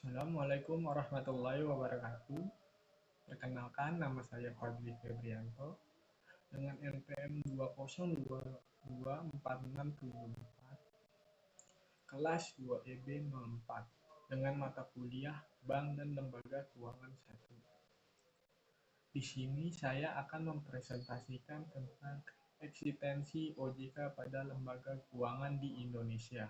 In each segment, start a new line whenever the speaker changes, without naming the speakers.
Assalamualaikum warahmatullahi wabarakatuh. Perkenalkan, nama saya Fadli Febrianto dengan NPM 202246674, kelas 2EB04 dengan mata kuliah Bank dan Lembaga Keuangan 1. Di sini saya akan mempresentasikan tentang eksistensi OJK pada lembaga keuangan di Indonesia.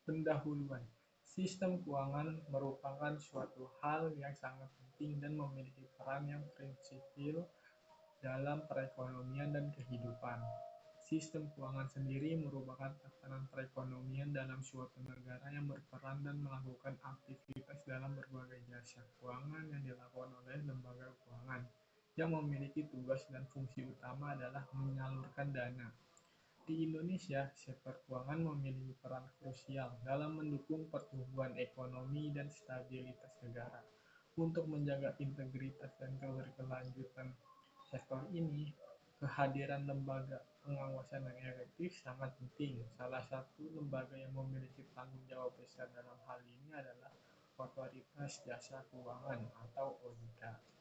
Pendahuluan. Sistem keuangan merupakan suatu hal yang sangat penting dan memiliki peran yang prinsipil dalam perekonomian dan kehidupan. Sistem keuangan sendiri merupakan tatanan perekonomian dalam suatu negara yang berperan dan melakukan aktivitas dalam berbagai jasa keuangan yang dilakukan oleh lembaga keuangan, yang memiliki tugas dan fungsi utama adalah menyalurkan dana. Di Indonesia, sektor keuangan memiliki peran krusial dalam mendukung pertumbuhan ekonomi dan stabilitas negara. Untuk menjaga integritas dan keberkelanjutan sektor ini, kehadiran lembaga pengawasan yang efektif sangat penting. Salah satu lembaga yang memiliki tanggung jawab besar dalam hal ini adalah Otoritas Jasa Keuangan atau OJK.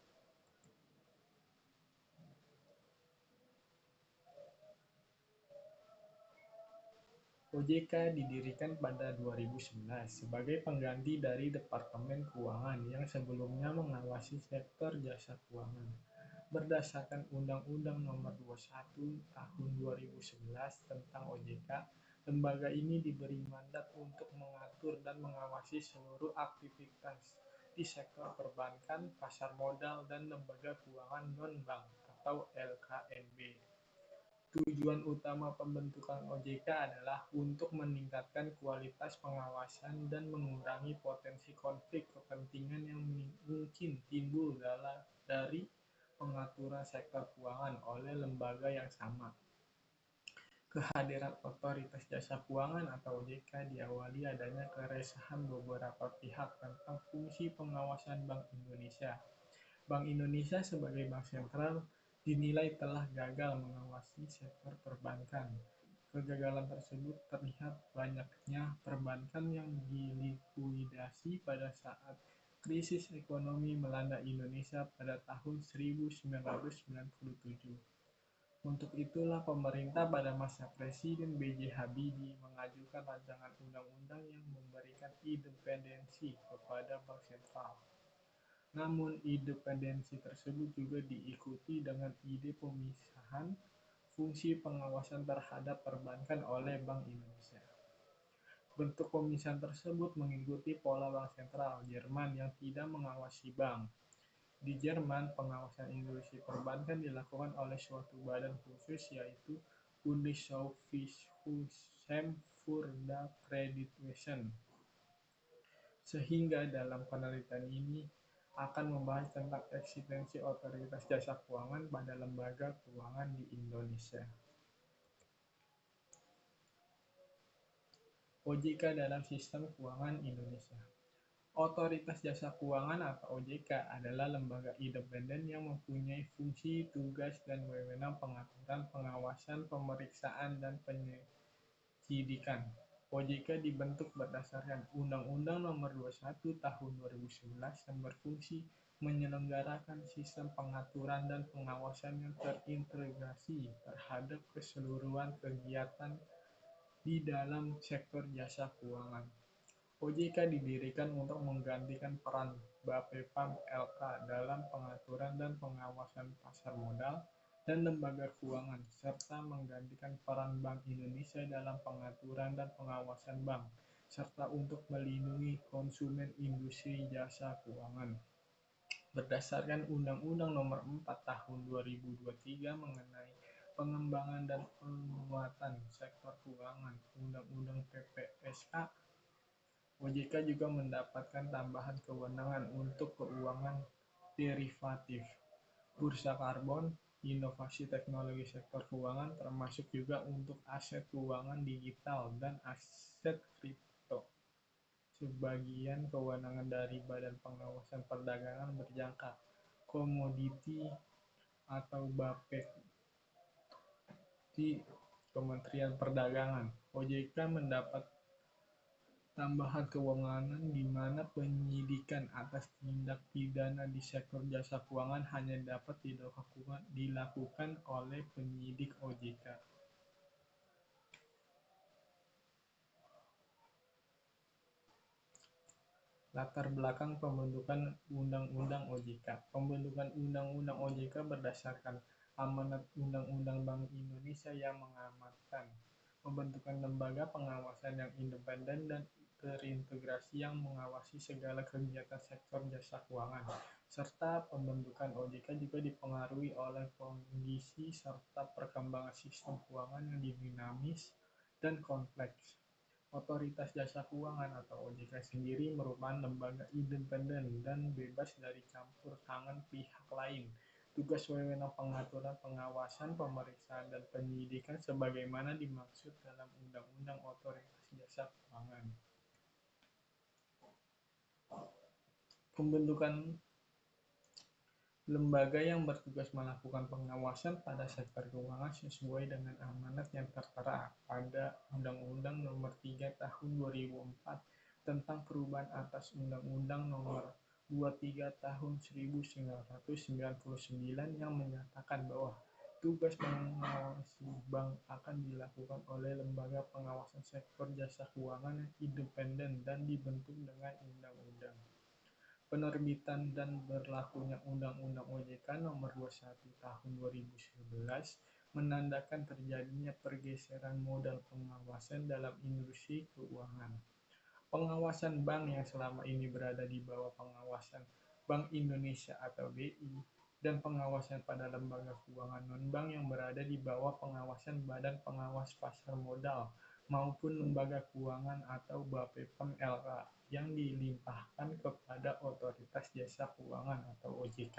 OJK didirikan pada 2011 sebagai pengganti dari Departemen Keuangan yang sebelumnya mengawasi sektor jasa keuangan. Berdasarkan Undang-Undang Nomor 21 Tahun 2011 tentang OJK, lembaga ini diberi mandat untuk mengatur dan mengawasi seluruh aktivitas di sektor perbankan, pasar modal, dan lembaga keuangan non-bank atau LKNB. Tujuan utama pembentukan OJK adalah untuk meningkatkan kualitas pengawasan dan mengurangi potensi konflik kepentingan yang mungkin timbul dari pengaturan sektor keuangan oleh lembaga yang sama. Kehadiran Otoritas Jasa Keuangan atau OJK diawali adanya keresahan beberapa pihak tentang fungsi pengawasan Bank Indonesia. Bank Indonesia sebagai bank sentral dinilai telah gagal mengawasi sektor perbankan. Kegagalan tersebut terlihat banyaknya perbankan yang dilikuidasi pada saat krisis ekonomi melanda Indonesia pada tahun 1997. Untuk itulah pemerintah pada masa Presiden B.J. Habibie mengajukan rancangan undang-undang yang memberikan independensi kepada bank sentral. Namun, independensi tersebut juga diikuti dengan ide pemisahan fungsi pengawasan terhadap perbankan oleh Bank Indonesia. Bentuk pemisahan tersebut mengikuti pola bank sentral Jerman yang tidak mengawasi bank. Di Jerman, pengawasan industri perbankan dilakukan oleh suatu badan khusus, yaitu Bundeshauptschulsystem für das Kreditwesen. Sehingga dalam penelitian ini akan membahas tentang eksistensi otoritas jasa keuangan pada lembaga keuangan di Indonesia. OJK dalam sistem keuangan Indonesia. Otoritas Jasa Keuangan atau OJK adalah lembaga independen yang mempunyai fungsi, tugas, dan wewenang pengaturan, pengawasan, pemeriksaan, dan penyidikan. OJK dibentuk berdasarkan Undang-Undang Nomor 21 Tahun 2011 yang berfungsi menyelenggarakan sistem pengaturan dan pengawasan yang terintegrasi terhadap keseluruhan kegiatan di dalam sektor jasa keuangan. OJK didirikan untuk menggantikan peran Bapepam LK dalam pengaturan dan pengawasan pasar modal dan lembaga keuangan, serta menggantikan peran Bank Indonesia dalam pengaturan dan pengawasan bank, serta untuk melindungi konsumen industri jasa keuangan. Berdasarkan Undang-Undang Nomor 4 Tahun 2023 mengenai pengembangan dan penguatan sektor keuangan, Undang-Undang PPSK, OJK juga mendapatkan tambahan kewenangan untuk keuangan derivatif, bursa karbon, inovasi teknologi sektor keuangan, termasuk juga untuk aset keuangan digital dan aset kripto. Sebagian kewenangan dari Badan Pengawasan Perdagangan berjangka komoditi atau Bapepti Kementerian Perdagangan. OJK mendapat tambahan kewenangan di mana penyidikan atas tindak pidana di sektor jasa keuangan hanya dapat dilakukan oleh penyidik OJK. Latar belakang pembentukan Undang-Undang OJK. Pembentukan Undang-Undang OJK berdasarkan amanat Undang-Undang Bank Indonesia yang mengamanatkan pembentukan lembaga pengawasan yang independen dan terintegrasi yang mengawasi segala kegiatan sektor jasa keuangan, serta pembentukan OJK juga dipengaruhi oleh kondisi serta perkembangan sistem keuangan yang dinamis dan kompleks. Otoritas Jasa Keuangan atau OJK sendiri merupakan lembaga independen dan bebas dari campur tangan pihak lain. Tugas wewenang pengaturan, pengawasan, pemeriksaan, dan penyidikan sebagaimana dimaksud dalam Undang-Undang Otoritas Jasa Keuangan. Pembentukan lembaga yang bertugas melakukan pengawasan pada sektor keuangan sesuai dengan amanat yang tertera pada Undang-Undang Nomor 3 Tahun 2004 tentang perubahan atas Undang-Undang Nomor 23 Tahun 1999 yang menyatakan bahwa tugas mengawasi bank akan dilakukan oleh lembaga pengawasan sektor jasa keuangan yang independen dan dibentuk dengan undang-undang. Penerbitan dan berlakunya Undang-Undang OJK Nomor 21 Tahun 2011 menandakan terjadinya pergeseran modal pengawasan dalam industri keuangan. Pengawasan bank yang selama ini berada di bawah pengawasan Bank Indonesia atau BI dan pengawasan pada lembaga keuangan non-bank yang berada di bawah pengawasan Badan Pengawas Pasar Modal maupun lembaga keuangan atau BAPEPM LK yang dilimpahkan kepada Otoritas Jasa Keuangan atau OJK.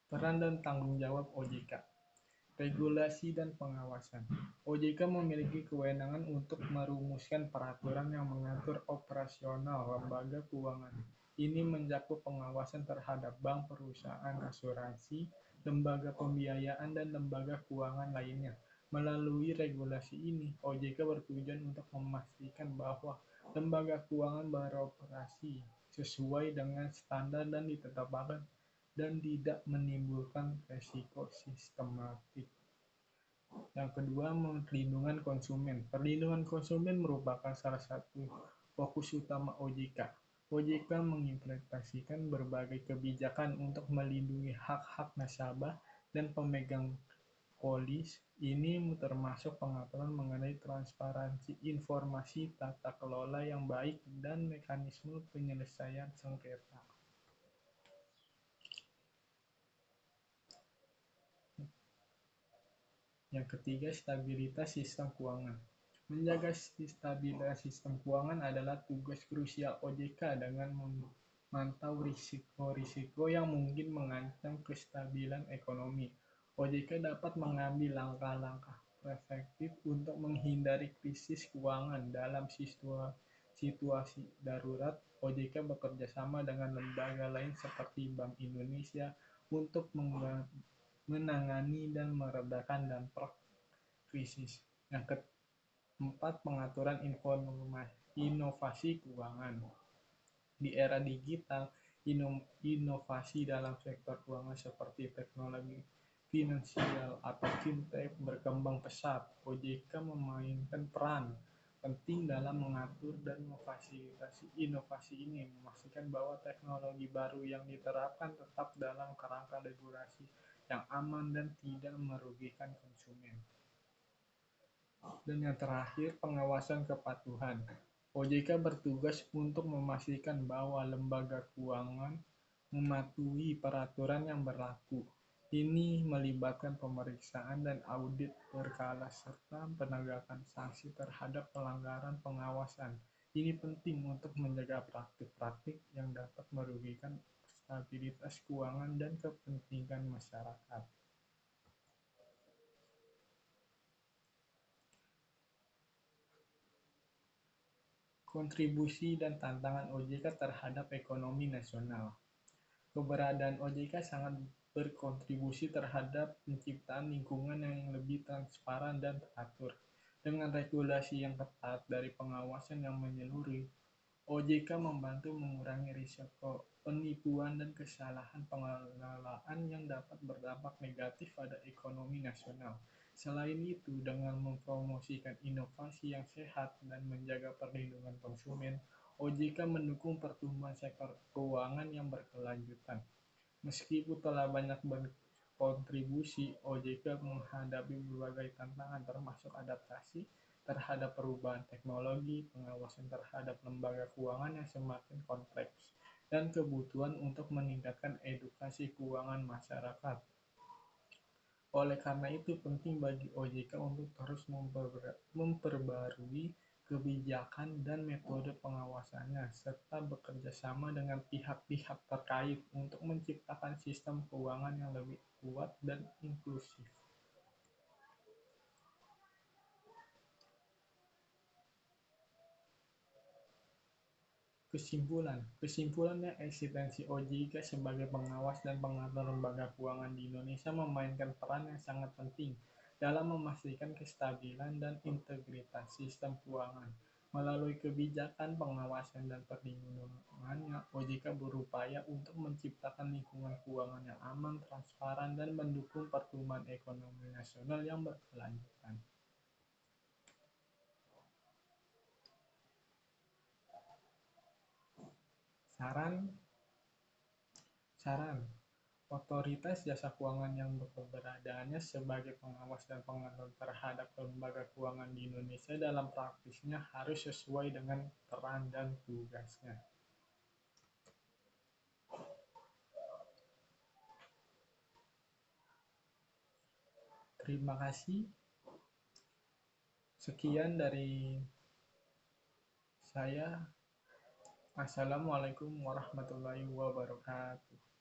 Peran dan tanggung jawab OJK. Regulasi dan pengawasan. OJK memiliki kewenangan untuk merumuskan peraturan yang mengatur operasional lembaga keuangan. Ini mencakup pengawasan terhadap bank, perusahaan asuransi, lembaga pembiayaan, dan lembaga keuangan lainnya. Melalui regulasi ini, OJK bertujuan untuk memastikan bahwa lembaga keuangan beroperasi sesuai dengan standar dan ditetapkan dan tidak menimbulkan resiko sistematik. Yang kedua, perlindungan konsumen. Perlindungan konsumen merupakan salah satu fokus utama OJK. OJK mengimplementasikan berbagai kebijakan untuk melindungi hak-hak nasabah dan pemegang polis. Ini termasuk pengaturan mengenai transparansi informasi, tata kelola yang baik, dan mekanisme penyelesaian sengketa. Yang ketiga, stabilitas sistem keuangan. Menjaga stabilitas sistem keuangan adalah tugas krusial OJK dengan memantau risiko-risiko yang mungkin mengancam kestabilan ekonomi. OJK dapat mengambil langkah-langkah preventif untuk menghindari krisis keuangan dalam situasi darurat. OJK bekerja sama dengan lembaga lain seperti Bank Indonesia untuk menangani dan meredakan dampak krisis. Yang keempat, pengaturan inovasi keuangan. Di era digital, inovasi dalam sektor keuangan seperti teknologi finansial atau fintech berkembang pesat. OJK memainkan peran penting dalam mengatur dan memfasilitasi inovasi ini, memastikan bahwa teknologi baru yang diterapkan tetap dalam kerangka regulasi yang aman dan tidak merugikan konsumen. Dan yang terakhir, pengawasan kepatuhan. OJK bertugas untuk memastikan bahwa lembaga keuangan mematuhi peraturan yang berlaku. Ini melibatkan pemeriksaan dan audit berkala serta penegakan sanksi terhadap pelanggaran pengawasan. Ini penting untuk menjaga praktik-praktik yang dapat merugikan stabilitas keuangan dan kepentingan masyarakat. Kontribusi dan tantangan OJK terhadap ekonomi nasional. Keberadaan OJK sangat berkontribusi terhadap penciptaan lingkungan yang lebih transparan dan teratur. Dengan regulasi yang ketat dari pengawasan yang menyeluruh, OJK membantu mengurangi risiko penipuan dan kesalahan pengelolaan yang dapat berdampak negatif pada ekonomi nasional. Selain itu, dengan mempromosikan inovasi yang sehat dan menjaga perlindungan konsumen, OJK mendukung pertumbuhan sektor keuangan yang berkelanjutan. Meskipun telah banyak berkontribusi, OJK menghadapi berbagai tantangan termasuk adaptasi terhadap perubahan teknologi, pengawasan terhadap lembaga keuangan yang semakin kompleks, dan kebutuhan untuk meningkatkan edukasi keuangan masyarakat. Oleh karena itu, penting bagi OJK untuk terus memperbarui kebijakan dan metode pengawasannya, serta bekerja sama dengan pihak-pihak terkait untuk menciptakan sistem keuangan yang lebih kuat dan inklusif. Kesimpulannya, eksistensi OJK sebagai pengawas dan pengatur lembaga keuangan di Indonesia memainkan peran yang sangat penting dalam memastikan kestabilan dan integritas sistem keuangan. Melalui kebijakan, pengawasan, dan perlindungannya, OJK berupaya untuk menciptakan lingkungan keuangan yang aman, transparan, dan mendukung pertumbuhan ekonomi nasional yang berkelanjutan. Saran Otoritas Jasa Keuangan yang keberadaannya sebagai pengawas dan pengatur terhadap lembaga keuangan di Indonesia dalam praktisnya harus sesuai dengan peran dan tugasnya. Terima kasih. Sekian dari saya. Assalamualaikum warahmatullahi wabarakatuh.